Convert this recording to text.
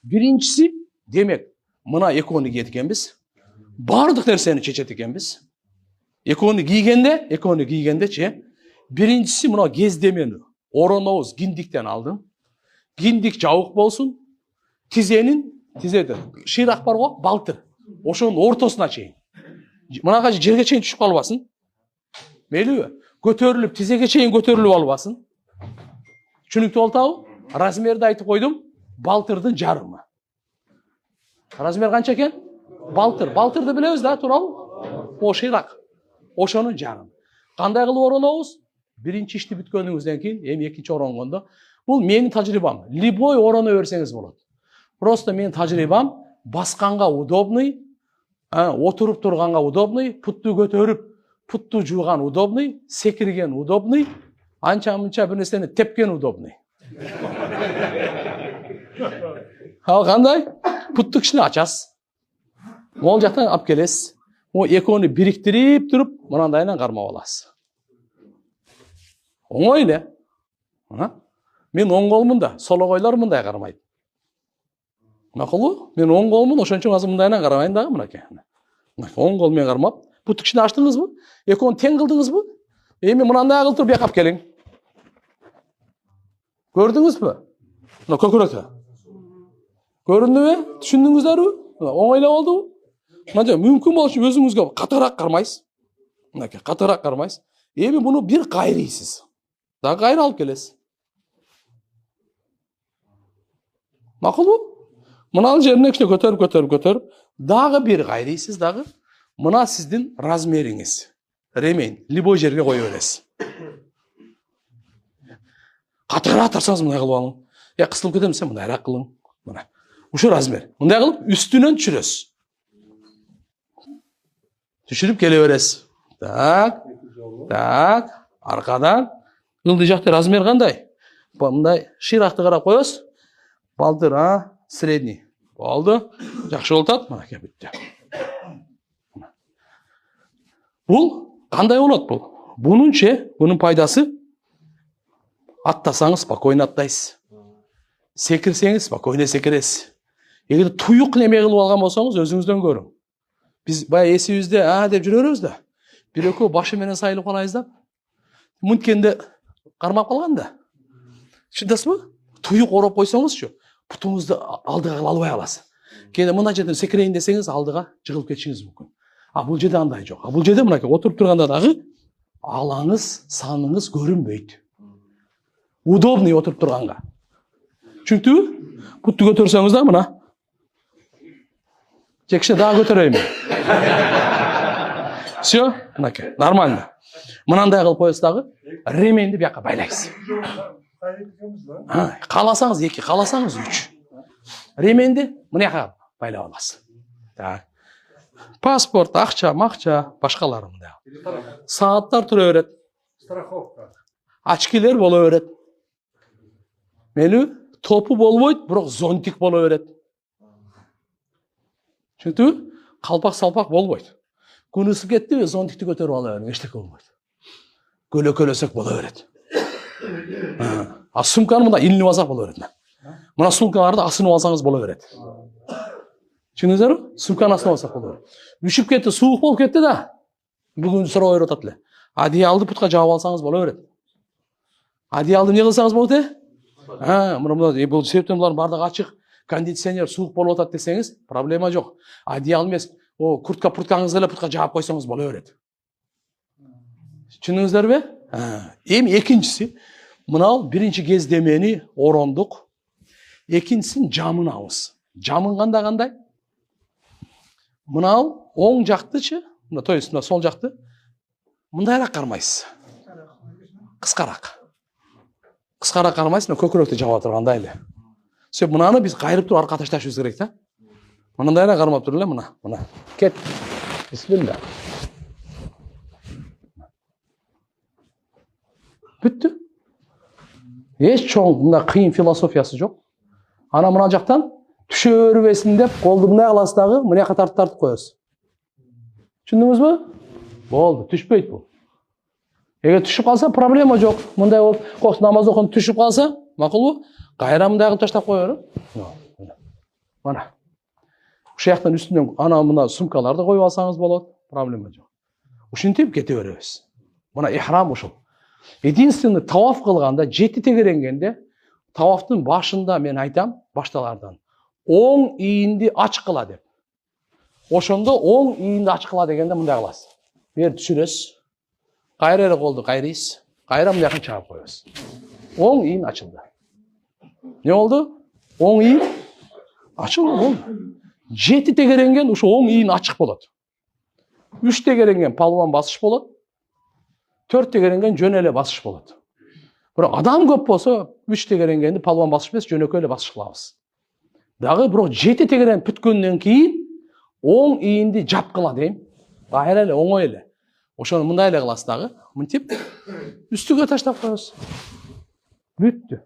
Биринчиси, демек, мына экөөнү кийет экенбиз. Бардык нерсени чечет экенбиз. Экөөнү кийгендечи, биринчиси мына кездемени оронобуз киндиктен алдын. Киндик жабык болсун. Тизеде шыйrak бар го, балтыр. Ошонун ортосуна чейин. Мынага жерге чейин түшүп калбасын. Мейлиби? Көтөрүлүп, тизеге чейин көтөрүлүп албасын. Түшүнүктүү болтабы? Размерди айтып койдум. Балтырдын жарымы. Размер канча экен? Балтыр. Балтырды билебиз да, туурабы? О шыйrak. Ошонун жарымы. Кандай кылып оронобуз? Биринчи ишти бүткөнүңүздөн кийин, эми экинчи оронгондо, бул менин тажрыйбам. Любой ороно берсеңиз болот. Просто менин тажрыйбам басканга удобный, отуруп турганга удобный, путту көтөрүп, путту жууган удобный, секирген удобный, анча-мынча бир нерсени тепкен удобный. Ал кандай? Путту кичине ачасыз. Могул жактан алып келесиз. О экөөнү бириктирип туруп, мынандайынан кармап аласыз. Оңой эле. Мен оң колумун да, сологойлор мындай кармайт. Макулбу? Мен оң колумун ошончо азыр мындайынан карабайын дагы мынакей. Оң кол менен кармап, путту кичине ачтыңызбы? Экөөнү тең кылдыңызбы? Эми мынандай кылып туруп бияка алып келиң. Көрдүңүзбү? Мына көкүрөккө. Көрүндүбү? Түшүндүңүздөрбү? Оңой эле болдубу? Мына мүмкүн болчу өзүңүзгө катыраак кармайсыз. Мынакей, катыраак кармайсыз. Эми буну бир кайрыйсыз. Дагы кайрып алып келесиз. Макулбу? Мынанын жерине кичине көтөрүп, дагы бир кайрыйсыз дагы. Мына сиздин размериңиз. Ремень, любой жерге кое бересиз. Катыраак тарсаңыз мындай кылып алың. Кысылып кетем десем мындайраак кылың. Мына. Ушу размер. Мындай кылып үстүнөн түшүрөсүз. Түшүрүп келе бересиз. Так, аркадан. Ылдый жакта размер кандай? Мындай шыйракты карап коесуз. Балтыр, средний. Болду. Жакшы болуп атат. Мынакей бүттү. Бул кандай болот бул? Бунун пайдасы аттасаңыз спокойно аттайсыз. Секирсеңиз спокойно секиресиз. Эгер туюк неме кылып алган болсоңуз өзүңүздөн көрүң. Биз баягы эсибизде деп жүрөбүз да. Бир экөө башы менен сайылып калайбыз да. Мынткенде кармап калган да. Түшүндүңүзбү? Туюк ороп койсоңузчу, путуңузду алдыга албай аласыз. Кээде мына жерден секирейин десеңиз алдыга жыгылып кетишиңиз мүмкүн. Бул жерде андай жок. Бул жерде мынакей отуруп турганда дагы алаңыз, саныңыз көрүнбөйт. Удобный отуруп турганга. Түшүнүктүбү? Путту көтөрсөңүз да мына. Жекше дагы көтөрөйүн. Всё, мынакей, нормально. Мынандай кылып коесуз дагы, ременди бияка байлайсыз. Кааласаңыз 2, кааласаңыз 3. Ременди мынаяка байлап аласыз. Так. Паспорт, акча, макча, башкалары мындай. Сааттар тура берет. Страховка. Очкилер боло берет. Мени топу болбойт, бирок зонтик боло берет. Түшүндүңбү? Калпак-салпак болбойт. Күн ысып кеттиби, зонтикти көтөрүп ала бериң, эчтеке болбойт. Көлөкөлөсөк боло берет. Сумканы мында илинип алсак боло берет. Мына сумкаларды асынып алсаңыз боло берет. Түшүндүңүздөрбү? Сумканы асынып алсак боло берет. Үшүп кетти, суук болуп кетти да. Бүгүн суроо берип атат эле. Одеялды путка жаап алсаңыз боло берет. Одеялды эмне кылсаңыз болот мына бул себептен булардын баардыгы ачык. Кондиционер суук болуп атат десеңиз, проблема жок. Одеял эмес, курткаңызды эле путка жаап койсоңуз боло берет. Түшүндүңүздөрбү? Эми экинчиси, мына биринчи кездемени орондук. Экинчисин жамынабыз. Жамынганда кандай? Мына оң жактычы, мына то есть сол жакты мындайраак кармайсыз. Кыскараак. Кыскараак кармайсыз, көкүрөктү жаба тургандай эле. Сөп мынаны биз кайрып туруп арка ташташыбыз керек да. Мындайраак кармап туруп эле мына. Кет. Бисмилла. Бүттү. Эч чоң мындай кыйын философиясы жок. Ана мына жактан түшө бербесин деп колду мындай кыласыз дагы, мынаяка тартып коесуз. Түшүндүңүзбү? Болду, түшпөйт бул. Эгер түшүп калса проблема жок. Мындай болуп, кокс намаз окуп түшүп калса, макулбу? Кайра мындай кылып таштап кое бериң. Mana. Ошол жактан үстүнөн ана мына сумкаларды коюп алсаңыз болот, проблема жок. Ушинтип кете беребиз. Мына ихрам ушул. Единственный таваф кылганда, 7 тегеренгенде, тавафтын башында мен айтам, башталардан, оң ийинди ачкыла деп. Ошондо оң ийинди ачкыла дегенде мындай кыласыз. Бер түшүрөсүз. Кайра эле колду кайрыйсыз. Кайра мына жакын чыгып коесуз. Оң ийин ачылды. Не болду? Оң ийин ачылды болду. 7 тегеренген ушу оң ийин ачык болот. 3 тегеренген палубан басыш болот. 4 тегеренген жөн эле басыш болот. Бирок адам көп болсо 3 тегеренгенди палубан басыш эмес, жөнөкөй эле басыш кылабыз. Дагы бирок 7 тегерен бүткөндөн кийин оң ийинди жапкыла дейм. Кайра эле оңой эле. Ошону мындай эле кыласыз дагы. Мынтип үстүгө таштап коесуз. Бүттү.